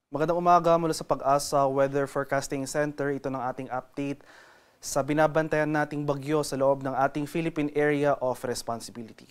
Magandang umaga mula sa Pag-asa Weather Forecasting Center. Ito ng ating update sa binabantayan nating bagyo sa loob ng ating Philippine Area of Responsibility.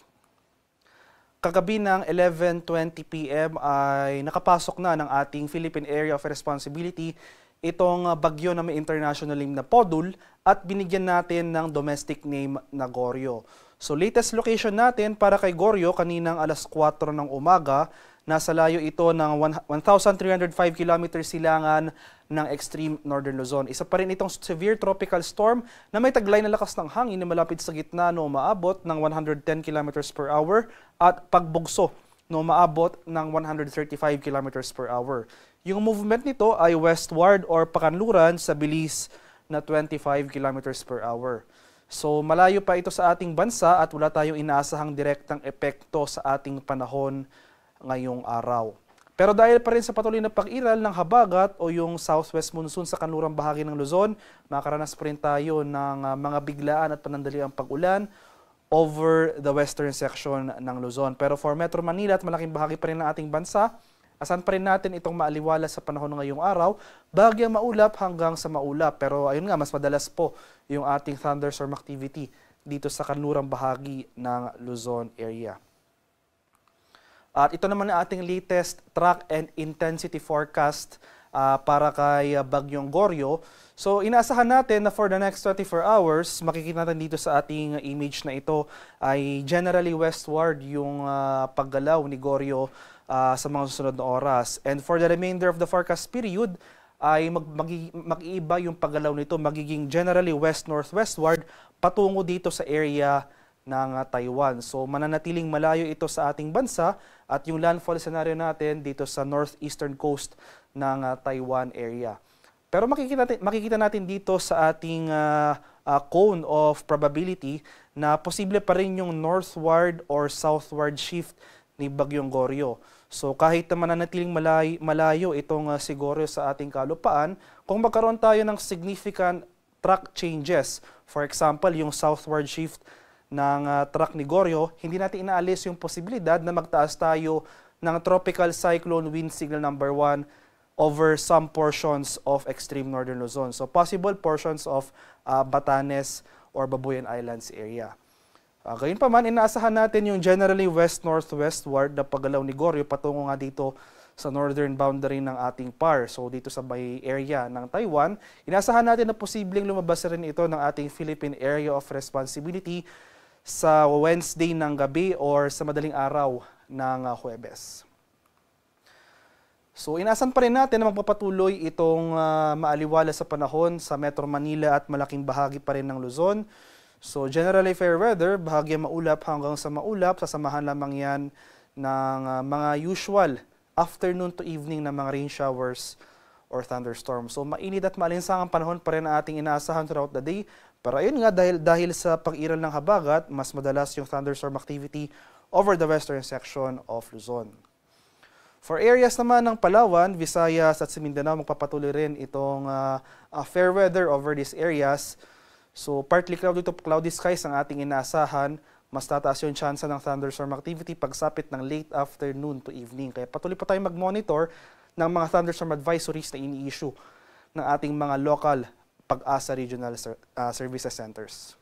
Kagabi ng 11:20 p.m. ay nakapasok na ng ating Philippine Area of Responsibility itong bagyo na may international name na Podul at binigyan natin ng domestic name na Goryo. So latest location natin para kay Goryo kaninang alas 4 ng umaga. Nasa layo ito ng 1,305 km silangan ng extreme northern Luzon. Isa pa rin itong severe tropical storm na may taglay na lakas ng hangin na malapit sa gitna no umaabot ng 110 km per hour at pagbugso no umaabot ng 135 km per hour. Yung movement nito ay westward or pakanluran sa bilis na 25 km per hour. So malayo pa ito sa ating bansa at wala tayong inaasahang direktang epekto sa ating panahon ngayong araw. Pero dahil pa rin sa patuloy na pag-iral ng habagat o yung southwest monsoon sa kanlurang bahagi ng Luzon, makaranas pa rin tayo ng mga biglaan at panandaliang pag-ulan over the western section ng Luzon. Pero for Metro Manila at malaking bahagi pa rin ng ating bansa, asan pa rin natin itong maaliwala sa panahon ng ngayong araw, bahagyang maulap hanggang sa maulap. Pero ayun nga, mas madalas po yung ating thunderstorm activity dito sa kanlurang bahagi ng Luzon area. At ito naman ang ating latest track and intensity forecast para kay Bagyong Goryo. So inaasahan natin na for the next 24 hours, makikita natin dito sa ating image na ito ay generally westward yung paggalaw ni Goryo sa mga susunod na oras. And for the remainder of the forecast period, ay mag-iiba yung paggalaw nito, magiging generally west-northwestward patungo dito sa area ng Taiwan. So mananatiling malayo ito sa ating bansa at yung landfall scenario natin dito sa northeastern coast ng Taiwan area. Pero makikita natin dito sa ating cone of probability na posible pa rin yung northward or southward shift ni Bagyong Goryo. So kahit na mananatiling malayo itong si Goryo sa ating kalupaan, kung magkaroon tayo ng significant track changes, for example yung southward shift ng track ni Goryo, hindi natin inaalis yung posibilidad na magtaas tayo ng tropical cyclone wind signal number 1 over some portions of extreme northern Luzon. So possible portions of Batanes or Babuyan Islands area. Gayun pa man, inaasahan natin yung generally west-northwestward na paggalaw ni Goryo patungo nga dito sa northern boundary ng ating PAR. So dito sa may area ng Taiwan, inaasahan natin na posibleng lumabas rin ito ng ating Philippine Area of Responsibility sa Wednesday ng gabi or sa madaling araw ng Huwebes. So inaasahan pa rin natin na magpapatuloy itong maaliwala sa panahon sa Metro Manila at malaking bahagi pa rin ng Luzon. So generally fair weather, bahagyang maulap hanggang sa maulap, sasamahan lamang yan ng mga usual afternoon to evening na mga rain showers or thunderstorms. So mainit at maalinsangang panahon pa rin ang ating inaasahan throughout the day. Pero ayun nga, dahil sa pag-iral ng habagat, mas madalas yung thunderstorm activity over the western section of Luzon. For areas naman ng Palawan, Visayas at Mindanao, magpapatuloy rin itong fair weather over these areas. So partly cloudy to cloudy skies ang ating inaasahan. Mas tataas yung chance ng thunderstorm activity pagsapit ng late afternoon to evening. Kaya patuloy pa tayong mag-monitor ng mga thunderstorm advisories na ini-issue ng ating mga local Pag-asa Regional Services Centers.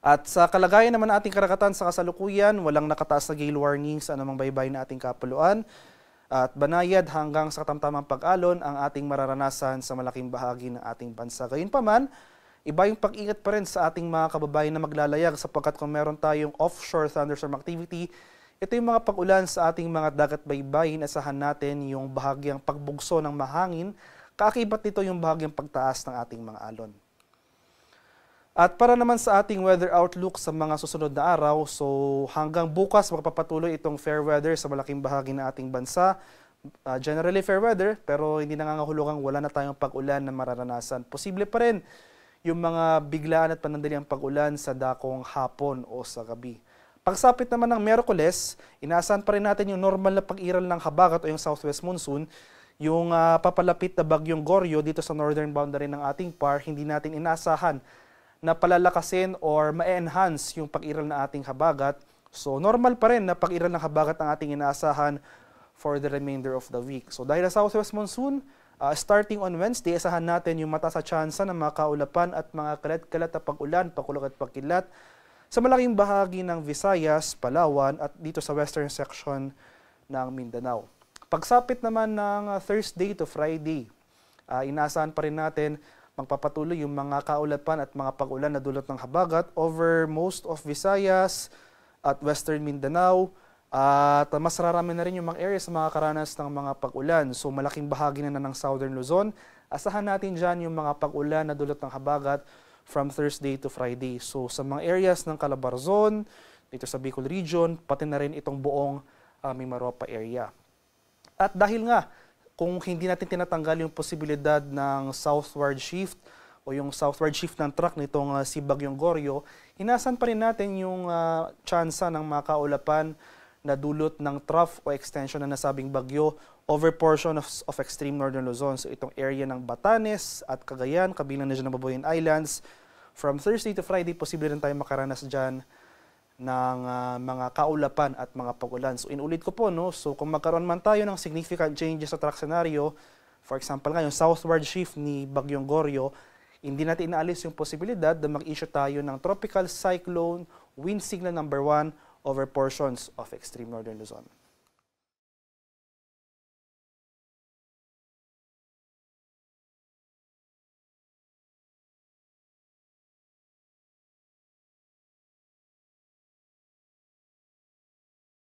At sa kalagayan naman ating karagatan sa kasalukuyan, walang nakataas na gale warning sa anumang baybayin na ating kapuluan. At banayad hanggang sa katamtamang pag-alon ang ating mararanasan sa malaking bahagi ng ating bansa. Gayunpaman, iba yung pag-ingat pa rin sa ating mga kababayan na maglalayag sapagkat kung meron tayong offshore thunderstorm activity, ito yung mga pag-ulan sa ating mga dagat baybayin. Asahan natin yung bahagyang pagbugso ng mahangin. Kaakibat nito yung bahagyang pagtaas ng ating mga alon. At para naman sa ating weather outlook sa mga susunod na araw, so hanggang bukas magpapatuloy itong fair weather sa malaking bahagi ng ating bansa. Generally fair weather, pero hindi nangangahulugang wala na tayong pag-ulan na mararanasan. Posible pa rin yung mga biglaan at panandaliang pag-ulan sa dakong hapon o sa gabi. Pagsapit naman ng Miyerkules, inaasahan pa rin natin yung normal na pag-iral ng habagat o yung southwest monsoon. Yung papalapit na Bagyong Goryo dito sa northern boundary ng ating PAR, hindi natin inaasahan na palalakasin or ma-enhance yung pag-iral ng ating habagat. So normal pa rin na pag-iral ng habagat ang ating inaasahan for the remainder of the week. So dahil sa southwest monsoon, starting on Wednesday, asahan natin yung mataas na tsansa ng mga kaulapan at mga kalat-kalat na pag-ulan, pakulog at pagkilat sa malaking bahagi ng Visayas, Palawan at dito sa western section ng Mindanao. Pagsapit naman ng Thursday to Friday, inaasahan pa rin natin magpapatuloy yung mga kaulapan at mga pag-ulan na dulot ng habagat over most of Visayas at western Mindanao. At mas rarami na rin yung mga areas na makakaranas ng mga pag-ulan. So malaking bahagi na ng southern Luzon. Asahan natin dyan yung mga pag-ulan na dulot ng habagat from Thursday to Friday. So sa mga areas ng Calabarzon, dito sa Bicol region, pati na rin itong buong Mimaropa area. At dahil nga, kung hindi natin tinatanggal yung posibilidad ng southward shift o yung southward shift ng track nitong si Bagyong Goryo, inasan pa rin natin yung tsansa ng mga kaulapan na dulot ng trough o extension na nasabing bagyo over portion of extreme northern Luzon. So itong area ng Batanes at Cagayan, kabilang na dyan ng Babuyan Islands. From Thursday to Friday, posible rin tayo makaranas dyan ng mga kaulapan at mga pag-ulan. So inulit ko po, no? So kung magkaroon man tayo ng significant changes sa track scenario, for example nga yung southward shift ni Bagyong Goryo, hindi natin inaalis yung posibilidad na mag-issue tayo ng tropical cyclone wind signal number 1 over portions of extreme northern Luzon.